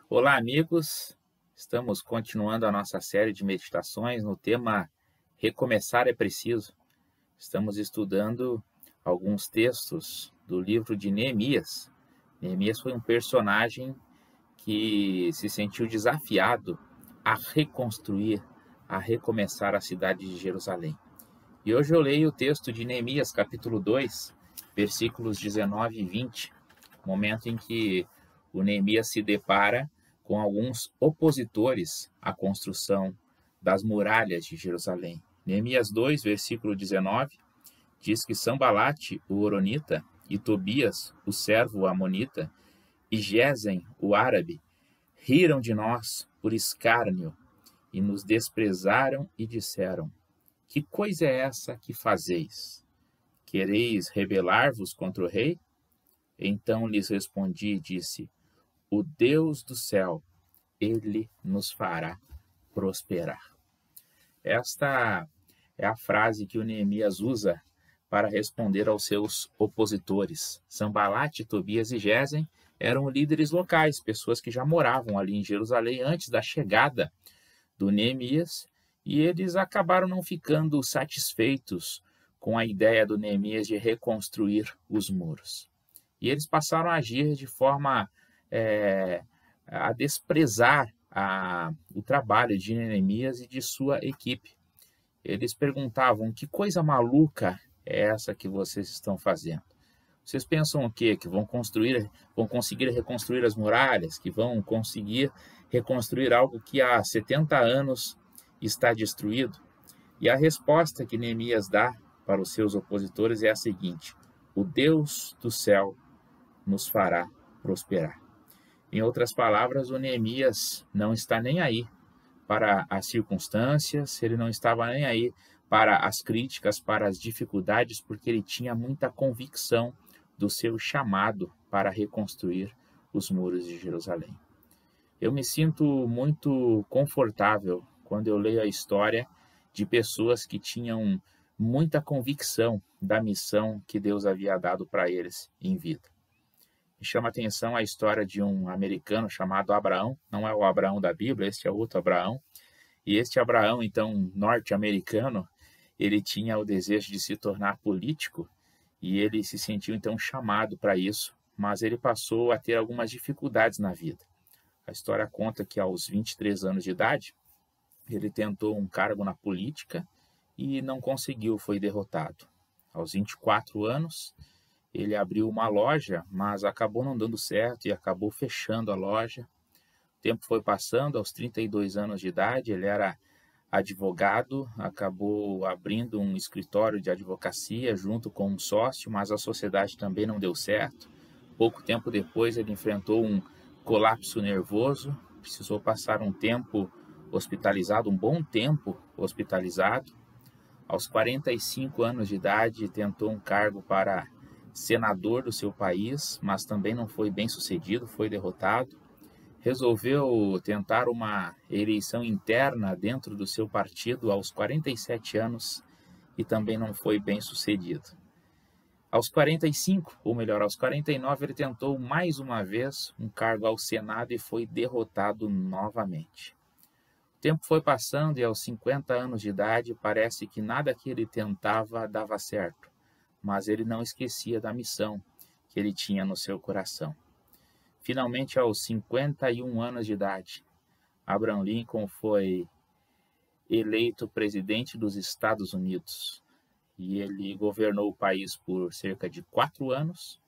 Olá, amigos. Estamos continuando a nossa série de meditações no tema Recomeçar é Preciso. Estamos estudando alguns textos do livro de Neemias. Neemias foi um personagem que se sentiu desafiado a reconstruir, a recomeçar a cidade de Jerusalém. E hoje eu leio o texto de Neemias, capítulo 2, versículos 19 e 20, momento em que o Neemias se depara com alguns opositores à construção das muralhas de Jerusalém. Neemias 2, versículo 19, diz que Sambalate, o horonita, e Tobias, o servo amonita, e Gesem, o árabe, riram de nós por escárnio e nos desprezaram e disseram: que coisa é essa que fazeis? Quereis rebelar-vos contra o rei? Então lhes respondi e disse: o Deus do céu, ele nos fará prosperar. Esta é a frase que o Neemias usa para responder aos seus opositores. Sambalate, Tobias e Gesem eram líderes locais, pessoas que já moravam ali em Jerusalém antes da chegada do Neemias, e eles acabaram não ficando satisfeitos com a ideia do Neemias de reconstruir os muros. E eles passaram a agir de forma a desprezar o trabalho de Neemias e de sua equipe. Eles perguntavam: que coisa maluca é essa que vocês estão fazendo? Vocês pensam o quê? Que vão conseguir reconstruir as muralhas? Que vão conseguir reconstruir algo que há 70 anos está destruído? E a resposta que Neemias dá para os seus opositores é a seguinte: o Deus do céu nos fará prosperar. Em outras palavras, o Neemias não está nem aí para as circunstâncias, ele não estava nem aí para as críticas, para as dificuldades, porque ele tinha muita convicção do seu chamado para reconstruir os muros de Jerusalém. Eu me sinto muito confortável quando eu leio a história de pessoas que tinham muita convicção da missão que Deus havia dado para eles em vida. Me chama a atenção a história de um americano chamado Abraão. Não é o Abraão da Bíblia, este é outro Abraão. E este Abraão, então, norte-americano, ele tinha o desejo de se tornar político e ele se sentiu, então, chamado para isso, mas ele passou a ter algumas dificuldades na vida. A história conta que aos 23 anos de idade, ele tentou um cargo na política e não conseguiu, foi derrotado. Aos 24 anos, ele abriu uma loja, mas acabou não dando certo e acabou fechando a loja. O tempo foi passando, aos 32 anos de idade, ele era advogado, acabou abrindo um escritório de advocacia junto com um sócio, mas a sociedade também não deu certo. Pouco tempo depois, ele enfrentou um colapso nervoso, precisou passar um tempo hospitalizado, um bom tempo hospitalizado. Aos 45 anos de idade, tentou um cargo para senador do seu país, mas também não foi bem sucedido, foi derrotado. Resolveu tentar uma eleição interna dentro do seu partido aos 47 anos e também não foi bem sucedido. Aos 45, ou melhor, aos 49, ele tentou mais uma vez um cargo ao Senado e foi derrotado novamente. O tempo foi passando e aos 50 anos de idade parece que nada que ele tentava dava certo, mas ele não esquecia da missão que ele tinha no seu coração. Finalmente, aos 51 anos de idade, Abraham Lincoln foi eleito presidente dos Estados Unidos. E ele governou o país por cerca de 4 anos.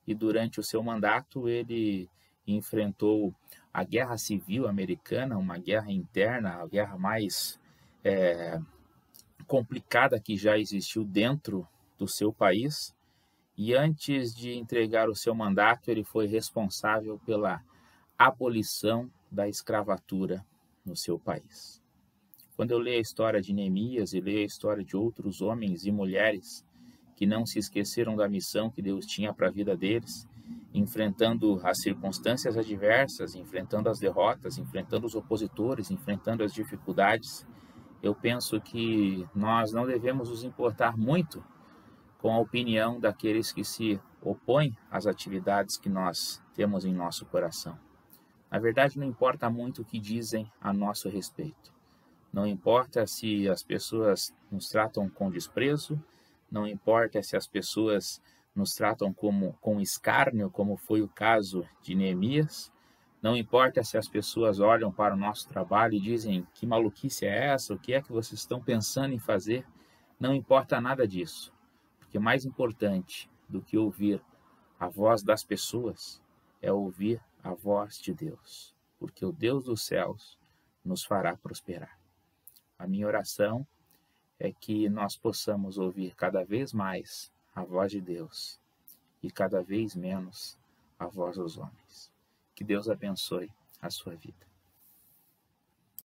E durante o seu mandato, ele enfrentou a Guerra Civil Americana, uma guerra interna, a guerra mais complicada que já existiu dentro do seu país. E antes de entregar o seu mandato, ele foi responsável pela abolição da escravatura no seu país. Quando eu leio a história de Neemias e leio a história de outros homens e mulheres que não se esqueceram da missão que Deus tinha para a vida deles, enfrentando as circunstâncias adversas, enfrentando as derrotas, enfrentando os opositores, enfrentando as dificuldades, eu penso que nós não devemos nos importar muito com a opinião daqueles que se opõem às atividades que nós temos em nosso coração. Na verdade, não importa muito o que dizem a nosso respeito. Não importa se as pessoas nos tratam com desprezo, não importa se as pessoas nos tratam com escárnio, como foi o caso de Neemias. Não importa se as pessoas olham para o nosso trabalho e dizem: que maluquice é essa? O que é que vocês estão pensando em fazer? Não importa nada disso, porque mais importante do que ouvir a voz das pessoas é ouvir a voz de Deus, porque o Deus dos céus nos fará prosperar. A minha oração é que nós possamos ouvir cada vez mais a voz de Deus e cada vez menos a voz dos homens. Que Deus abençoe a sua vida.